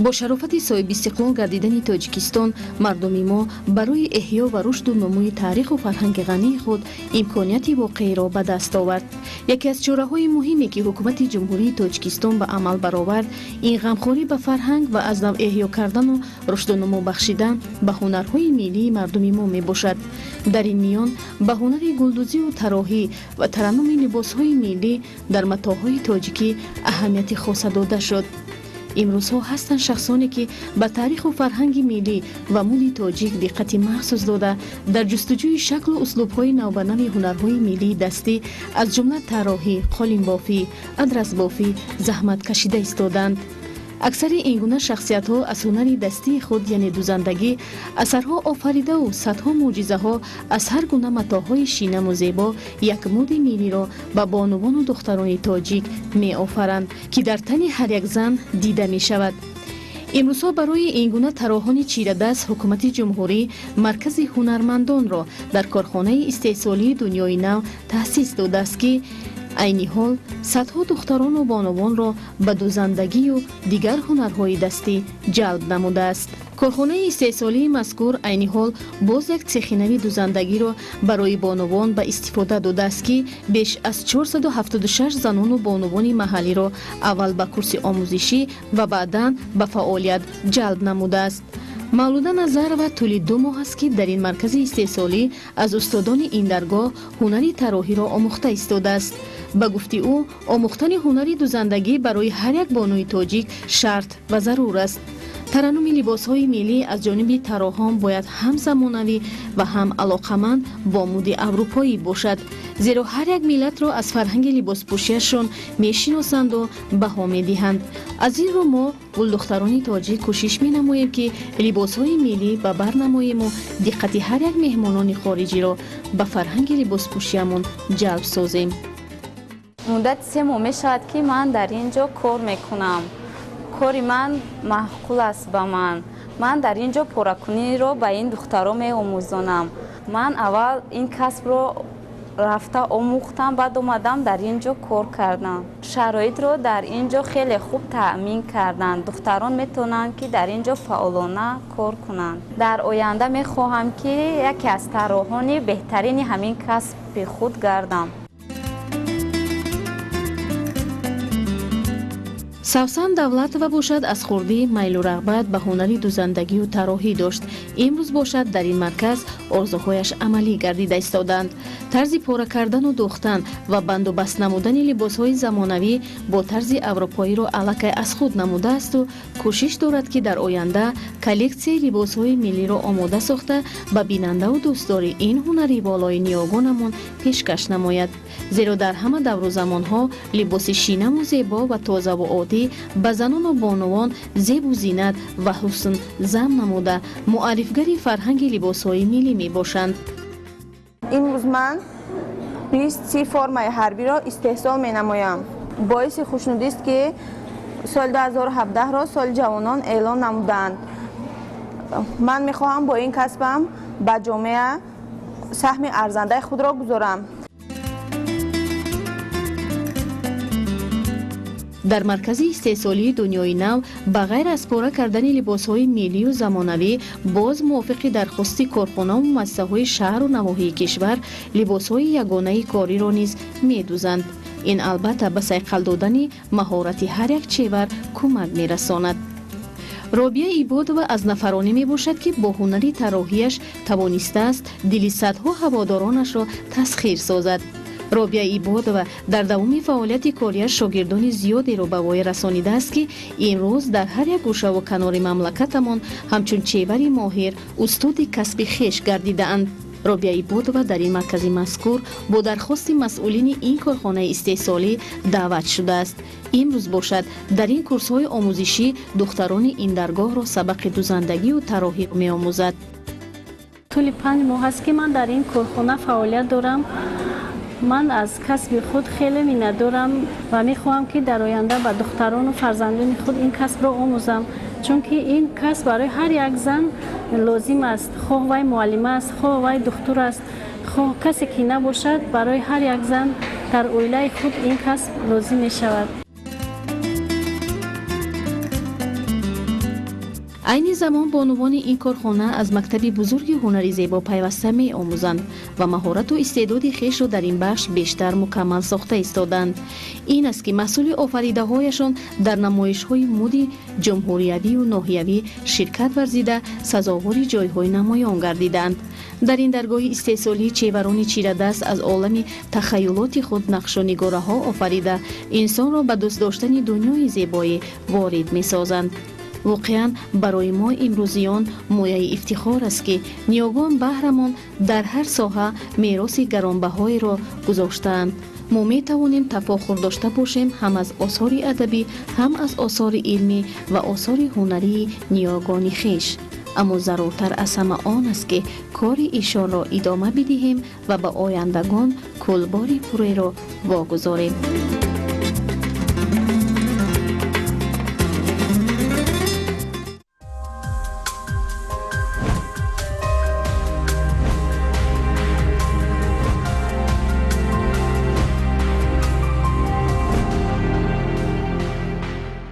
با شرافت صاحب استقلال گردیدن تاجیکستان، مردم ما برای احیا و رشد و نموی تاریخ و فرهنگ غنی خود امکانیت واقعی را به دست آورد. یکی از چاره‌های مهمی که حکومت جمهوری تاجیکستان به عمل برآورد، این غمخوری به فرهنگ و از نو احیا کردن و رشد و نمو بخشیدن به هنرهای ملی مردم ما می باشد. در این میان به هنر گلدوزی و طراحی و ترنم لباسهای ملی در متاحهای تاجیکی اهمیت خاص داده شد. امروزها هستند شخصانی که به تاریخ و فرهنگ ملی و مد تاجیک دقت مخصوص داده در جستجوی شکل و اسلوب‌های نوبنوی هنرهای ملی دستی از جمله طراحی، قالین بافی، ادرس بافی زحمت کشیده ایستادند. اکثر این گونه شخصیت‌ها از هنر دستی خود یعنی دوزندگی اثرها آفریده و صدها معجزه‌ها از هر گونه متاح‌های شیرین و زیبا یک مد ملی را به بانوان و دختران تاجیک می‌آفرند که در تن هر یک زن دیده می‌شود. امروزها برای این گونه طراحان چیره دست حکومت جمهوری مرکز هنرمندان را در کارخانه استحصالی دنیای نو تأسیس داده است که عین حال صدها دختران و بانوان را به دوزندگی و دیگر هنرهای دستی جلب نموده است. کارخانه استحصالی مذکور عین حال باز یک سخنوی دوزندگی را برای بانوان به استفاده داده است که بیش از 476 زنان و بانوان محلی را اول به کورس آموزشی و بعداً به فعالیت جلب نموده است. مولوده نظر و طول 2 ماه است که در این مرکز استحصالی از استادان این درگاه هنری طراحی را آموخته ایستاده است. به گفته او آموختن هنری دوزندگی برای هر یک بانوی تاجیک شرط و ضرور است. ترنم لباس‌های ملی از جانب طراحان باید هم زمانوی و هم علاقمند با مد اروپایی باشد، زیرا هر یک ملت را از فرهنگ لباس پوشیشان می‌شناسند و بها می‌دهند. از این رو ما گلدختران تاجیک کوشش می‌نماییم که لباس‌های ملی به بر نماییم و دقت هر یک مهمانان خارجی را به فرهنگ لباس پوشیمون جلب سازیم. مدت 3 ماه می‌شود که من در اینجا کار می‌کنم. کاری من معقول است به من در اینجا پوراکنی رو به این دخترها می‌آموزانم. من اول این کسب رو رفته آموختم، بعد اومدم در اینجا کار کردم. شرایط رو در اینجا خیلی خوب تأمین کردن. دختران میتونن که در اینجا فعالانه کار کنن. در آینده میخواهم که یکی از طراحان بهترین همین کسب خود گردم. سوسن دولت و باشد از خردی میل و رغبت به هنری دوزندگی و طراحی داشت. امروز باشد در این مرکز آرزوهایش عملی گردیده ایستادند. طرز پاره کردن و دوختن و بند و بست نمودن لباسهای زمانوی با طرز اروپایی را الکی از خود نموده است و کوشش دارد که در آینده کلکسی لباسهای ملی را آماده ساخته به بیننده و دوستدار این هنری بالای نیاگانمان پیشکش نماید. زیرا در همه دور و زمانها لباس شیرین و زیبا و تازه و عادی به زنان و بانوان زیب و زینت و حسن زم نموده معرفگر فرهنگ لباسهای ملی می باشند. امروز من 20 فرم حربی را استحصال می نمایم. باعث خوشنودی است که سال 2017 را سال جوانان اعلان نمودند. من می خواهم با این کسبم به جامعه سهم ارزنده خود را گذارم. در مرکز استحصالی دنیای نو بغیر از پاره کردن لباسهای ملی و زمانوی باز موافق درخواست کارخانه و مؤسسه‌های شهر و نواحی کشور لباسهای یگانه کاری را نیز می‌دوزند. این البته به صیقل دادن مهارت هر یک چیور کمک می‌رساند. رابعه عبادова از نفرانی می باشد که با هنری طراحیش توانسته است دل صدها هوادارانش را تسخیر سازد. رابعه عبادова در دوام فعالیت کاریش شاگردان زیادی را به وای رسانیده است که امروز در هر یک گوشه و کنار مملکتمان همچون چیوری ماهر استاد کسب خویش گردیده‌اند. رابعه عبادова در این مرکز مذکور با درخواست مسئولین این کارخانه استحصالی دعوت شده است. امروز باشد در این کورس‌های آموزشی دختران این درگاه را سبق دوزندگی و طراحی می‌آموزد. طول 5 ماه است که من در این کارخانه فعالیت دارم. من از کسب خود خیلی مینه دارم و میخواهم که در آینده به دختران و فرزندان خود این کسب را آموزم، چون که این کسب برای هر یک زن لازم است. خواه وی معلم است، خواه وی دکتر است، خواه کسی که نباشد، برای هر یک زن در عائله خود این کسب لازم می شود. айни замон бонувони ин корхона аз мактаби бузурги ҳунари зебо пайваста меомӯзанд ва маҳорату истеъдоди хешро дар ин бахш бештар мукаммал сохта истоданд. ин аст ки масъули офаридаҳояшон дар намоишҳои мӯди ҷумҳуриявию ноҳиявӣ ширкат варзида сазовори ҷойҳои намоён гардиданд. дар ин даргоҳи истеҳсолӣ чеварони чирадаст аз олами тахайюлоти худ нақшонигораҳо офарида инсонро ба дӯстдоштани дунёи зебоӣ ворид месозанд. воқеан барои мо имрӯзиён мояи ифтихор аст ки ниёгон баҳрамон дар ҳар соҳа мероси гаронбаҳоеро гузоштаанд. мо метавонем тафохур дошта бошем ҳам аз осори адабӣ, ҳам аз осори илмӣ ва осори ҳунарии ниёгони хеш. аммо заруртар аз ҳама он аст ки кори ишонро идома бидиҳем ва ба ояндагон кулбори пурреро вогузорем.